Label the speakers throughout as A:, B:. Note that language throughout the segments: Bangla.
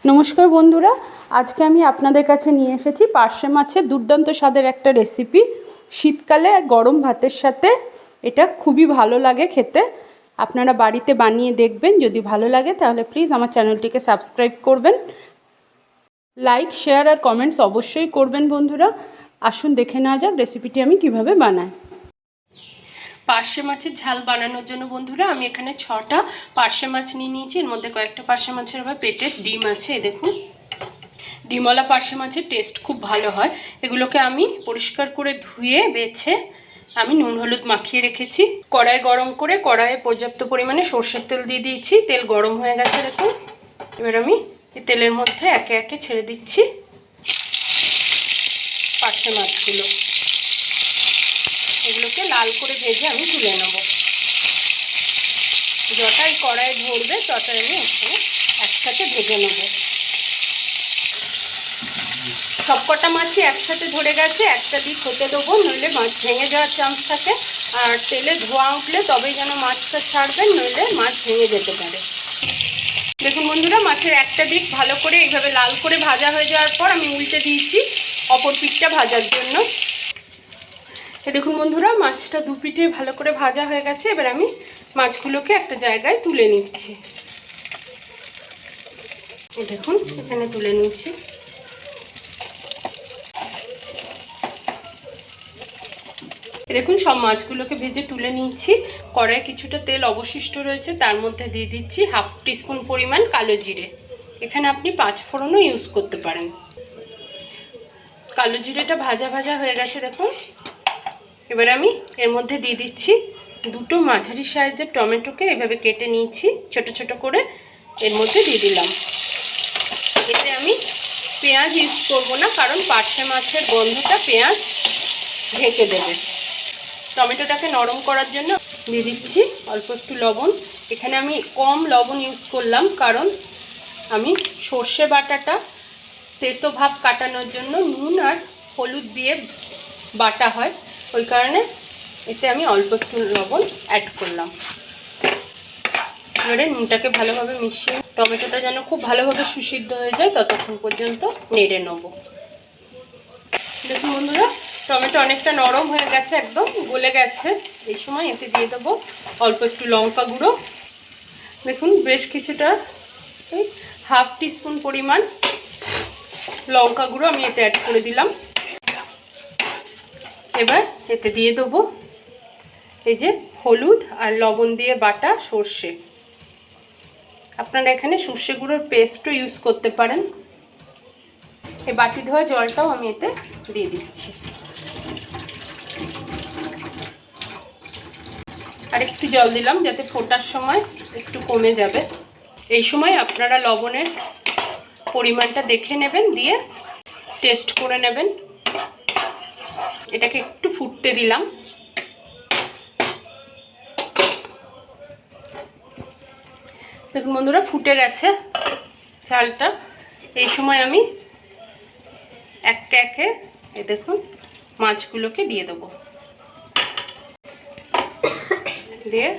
A: নমস্কার বন্ধুরা, আজকে আমি আপনাদের কাছে নিয়ে এসেছি পার্শে মাছের দুর্দান্ত স্বাদের একটা রেসিপি। শীতকালে গরম ভাতের সাথে এটা খুবই ভালো লাগে খেতে। আপনারা বাড়িতে বানিয়ে দেখবেন, যদি ভালো লাগে তাহলে প্লিজ আমার চ্যানেলটিকে সাবস্ক্রাইব করবেন, লাইক শেয়ার আর কমেন্টস অবশ্যই করবেন। বন্ধুরা আসুন দেখে নেওয়া যাক রেসিপিটি আমি কিভাবে বানাই। পার্শে মাছের ঝাল বানানোর জন্য বন্ধুরা আমি এখানে 6টা পার্শে মাছ নিয়ে নিয়েছি। এর মধ্যে কয়েকটা পার্শে মাছের আবার পেটের ডিম আছে। দেখুন, ডিমওয়ালা পার্শে মাছের টেস্ট খুব ভালো হয়। এগুলোকে আমি পরিষ্কার করে ধুয়ে বেছে আমি নুন হলুদ মাখিয়ে রেখেছি। কড়াই গরম করে কড়াইয়ে পর্যাপ্ত পরিমাণে সর্ষের তেল দিয়ে দিয়েছি। তেল গরম হয়ে গেছে দেখুন। এবার আমি এই তেলের মধ্যে একে একে ছেড়ে দিচ্ছি পার্শে মাছগুলো। এগুলোকে লাল করে ভেজে আমি তুলে নেব। যটাই কড়াই ধরবে তটাই আমি এখানে একসাথে ভেজে নেব। সবকটা মাছই একসাথে ধরে গেছে। একটা দিক হতে দেবো, নইলে মাছ ভেঙে যাওয়ার চান্স থাকে। আর তেলে ধোঁয়া উঠলে তবেই যেন মাছটা ছাড়বেন, নইলে মাছ ভেঙে যেতে পারে। দেখুন বন্ধুরা, মাছের একটা দিক ভালো করে এইভাবে লাল করে ভাজা হয়ে যাওয়ার পর আমি উল্টে দিয়েছি অপর পিঠটা ভাজার জন্য। দেখুন বন্ধুরা, মাছটা দু পিঠে ভালো করে ভাজা হয়ে গেছে। এবার আমি মাছগুলোকে একটা জায়গায় তুলে নিচ্ছি। দেখুন এখানে তুলে নিচ্ছি। দেখুন সব মাছগুলোকে ভেজে তুলে নিচ্ছি। কড়াইয়ে কিছুটা তেল অবশিষ্ট রয়েছে, তার মধ্যে দিয়ে দিচ্ছি হাফ টিস্পুন পরিমাণ কালো জিরে। এখানে আপনি 5 ফোড়নও ইউজ করতে পারেন। কালো জিরেটা ভাজা ভাজা হয়ে গেছে দেখুন। এবার আমি এর মধ্যে দিয়ে দিচ্ছি দুটো মাঝারি সাইজের টমেটোকে এভাবে কেটে নিয়েছি ছোট ছোট করে, এর মধ্যে দিয়ে দিলাম। এতে আমি পেঁয়াজ ইউজ করবো না, কারণ পার্শে মাছের গন্ধটা পেঁয়াজ ঢেকে দেবে। টমেটোটাকে নরম করার জন্য দিয়ে দিচ্ছি অল্প একটু লবণ। এখানে আমি কম লবণ ইউজ করলাম, কারণ আমি সর্ষে বাটাটা তেতো ভাব কাটানোর জন্য নুন আর হলুদ দিয়ে বাটা হয়, ওই কারণে এতে আমি অল্প একটু লবণ অ্যাড করলাম। এবারে নুনটাকে ভালোভাবে মিশিয়ে টমেটোটা যেন খুব ভালোভাবে সুসিদ্ধ হয়ে যায় ততক্ষণ পর্যন্ত নেড়ে নেব। দেখুন বন্ধুরা, টমেটো অনেকটা নরম হয়ে গেছে, একদম গলে গেছে। এই সময় এতে দিয়ে দেবো অল্প একটু লঙ্কা গুঁড়ো। দেখুন বেশ কিছুটা, এই হাফ টিস্পুন পরিমাণ লঙ্কা গুঁড়ো আমি এতে অ্যাড করে দিলাম। এবার এতে দিয়ে দেবো এই যে হলুদ আর লবণ দিয়ে বাটা সর্ষে। আপনারা এখানে সর্ষে গুঁড়োর পেস্টও ইউজ করতে পারেন। এই বাটি ধোয়া জলটাও আমি এতে দিয়ে দিচ্ছি। আর একটু জল দিলাম যাতে ফোটার সময় একটু কমে যাবে। এই সময় আপনারা লবণের পরিমাণটা দেখে নেবেন, দিয়ে টেস্ট করে নেবেন। এটাকে একটু ফুটতে দিলাম। দেখুন বন্ধুরা, ফুটে গেছে চালটা। এই সময় আমি একে একে দেখুন মাছগুলোকে দিয়ে দেবো, দিয়ে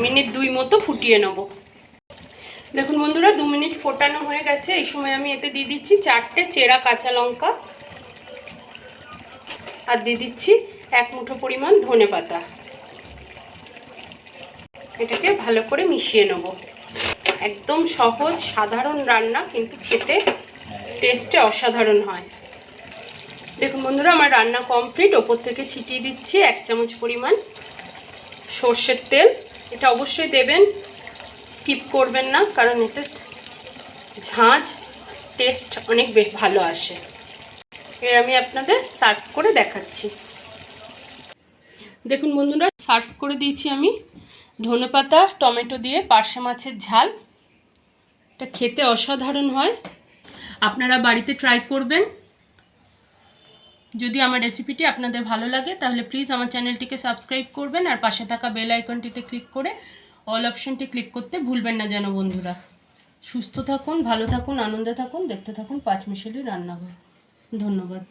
A: মিনিট 2 মতো ফুটিয়ে নেব। দেখুন বন্ধুরা, 2 মিনিট ফোটানো হয়ে গেছে। এই সময় আমি এতে দিয়ে দিচ্ছি 4টে চেরা কাঁচা লঙ্কা, আর দিয়ে দিচ্ছি 1 মুঠো পরিমাণ ধনেপাতা। এটাকে ভালো করে মিশিয়ে নেব। একদম সহজ সাধারণ রান্না, কিন্তু খেতে টেস্টে অসাধারণ হয়। দেখুন বন্ধুরা, আমার রান্না কমপ্লিট। ওপর থেকে ছিটিয়ে দিচ্ছি 1 চামচ পরিমাণ সর্ষের তেল। এটা অবশ্যই দেবেন, স্কিপ করবেন না, কারণ এতে ঝাঁঝ টেস্ট অনেক ভালো আসে। এর আমি আপনাদের সার্ভ করে দেখাচ্ছি। দেখুন বন্ধুরা, সার্ভ করে দিয়েছি আমি ধনেপাতা টমেটো দিয়ে পার্শে মাছের ঝাল। এটা খেতে অসাধারণ হয়, আপনারা বাড়িতে ট্রাই করবেন। যদি আমার রেসিপিটি আপনাদের ভালো লাগে তাহলে প্লিজ আমার চ্যানেলটিকে সাবস্ক্রাইব করবেন, আর পাশে থাকা বেল আইকনটিতে ক্লিক করে অল অপশনটি ক্লিক করতে ভুলবেন না যেন। বন্ধুরা সুস্থ থাকুন, ভালো থাকুন, আনন্দে থাকুন, দেখতে থাকুন 5 মিশালি রান্নাঘর। ধন্যবাদ।